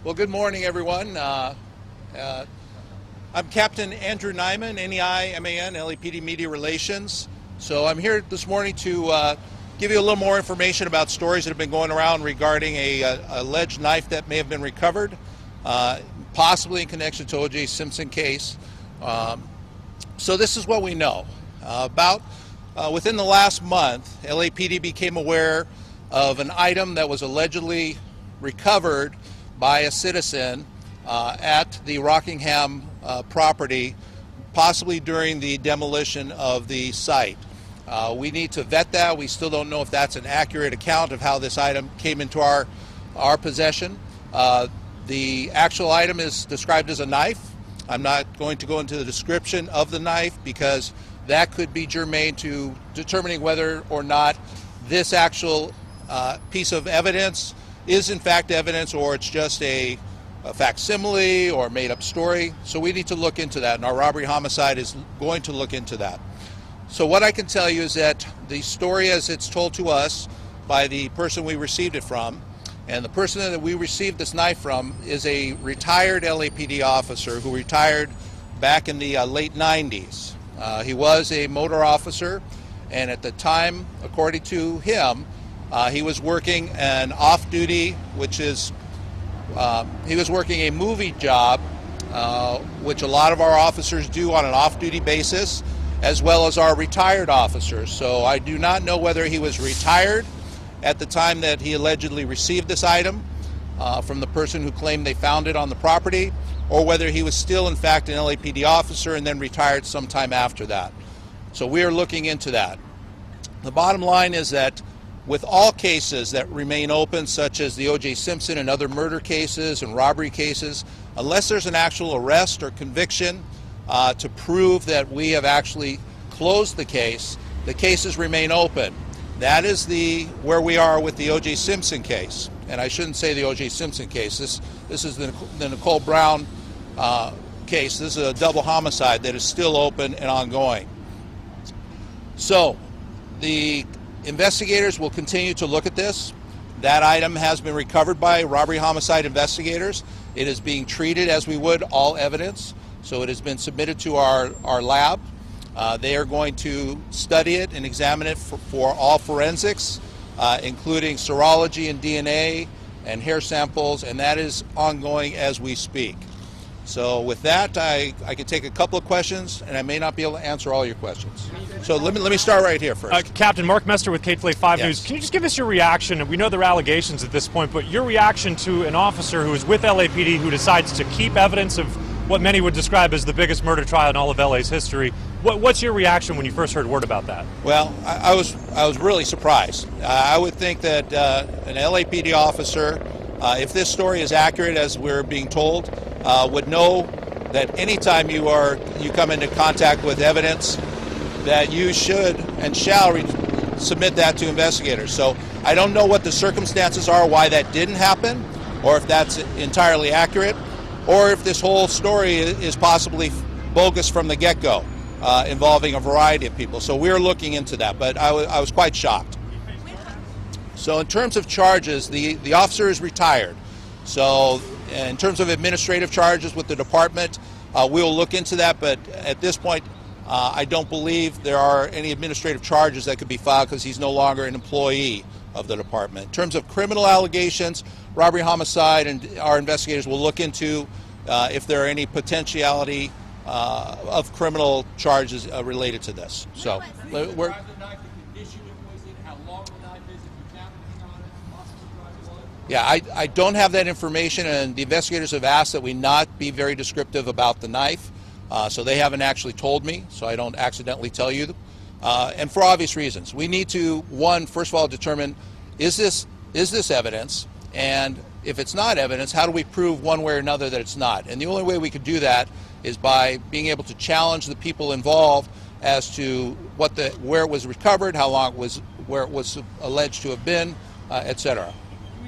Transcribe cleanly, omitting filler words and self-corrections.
Well, good morning, everyone. I'm Captain Andrew Neiman, Neiman, LAPD Media Relations. So I'm here this morning to give you a little more information about stories that have been going around regarding a alleged knife that may have been recovered, possibly in connection to OJ Simpson case. So this is what we know. Within the last month, LAPD became aware of an item that was allegedly recovered by a citizen at the Rockingham property, possibly during the demolition of the site. We need to vet that. We still don't know if that's an accurate account of how this item came into our possession. The actual item is described as a knife. I'm not going to go into the description of the knife because that could be germane to determining whether or not this actual piece of evidence is in fact evidence, or it's just a facsimile or made-up story. So we need to look into that, and our robbery homicide is going to look into that. So what I can tell you is that the story as it's told to us by the person we received it from, and the person that we received this knife from is a retired LAPD officer who retired back in the late 90s. He was a motor officer, and at the time, according to him, he was working an off-duty, which is, he was working a movie job, which a lot of our officers do on an off-duty basis, as well as our retired officers. So I do not know whether he was retired at the time that he allegedly received this item from the person who claimed they found it on the property, or whether he was still in fact an LAPD officer and then retired sometime after that. So we are looking into that. The bottom line is that with all cases that remain open, such as the OJ Simpson and other murder cases and robbery cases, unless there's an actual arrest or conviction to prove that we have actually closed the cases remain open. That is where we are with the OJ Simpson case. And I shouldn't say the OJ Simpson case. This is the Nicole Brown case. This is a double homicide that is still open and ongoing. So the investigators will continue to look at this. That item has been recovered by robbery homicide investigators. It is being treated as we would all evidence. So it has been submitted to our lab. They are going to study it and examine it for all forensics, including serology and DNA and hair samples, and that is ongoing as we speak. So with that, I can take a couple of questions, and I may not be able to answer all your questions. So let me start right here first. Captain Mark Mester with KTLA 5 Yes. News. Can you just give us your reaction? We know there are allegations at this point, but your reaction to an officer who is with LAPD who decides to keep evidence of what many would describe as the biggest murder trial in all of LA's history. What's your reaction when you first heard word about that? Well, I was really surprised. I would think that an LAPD officer, if this story is accurate as we're being told, would know that anytime you come into contact with evidence, that you should and shall submit that to investigators. So I don't know what the circumstances are why that didn't happen, or if that's entirely accurate, or if this whole story is possibly bogus from the get-go, involving a variety of people. So we're looking into that, but I was quite shocked. So in terms of charges, the officer is retired. So in terms of administrative charges with the department, we'll look into that, but at this point, I don't believe there are any administrative charges that could be filed because he's no longer an employee of the department. In terms of criminal allegations, robbery, homicide, and our investigators will look into if there are any potentiality of criminal charges related to this. So we're. Yeah, I don't have that information, and the investigators have asked that we not be very descriptive about the knife, so they haven't actually told me, so I don't accidentally tell you. And for obvious reasons, we need to, first of all, determine is this evidence, and if it's not evidence, how do we prove one way or another that it's not? And the only way we could do that is by being able to challenge the people involved as to where it was recovered, how long it was, where it was alleged to have been, etc.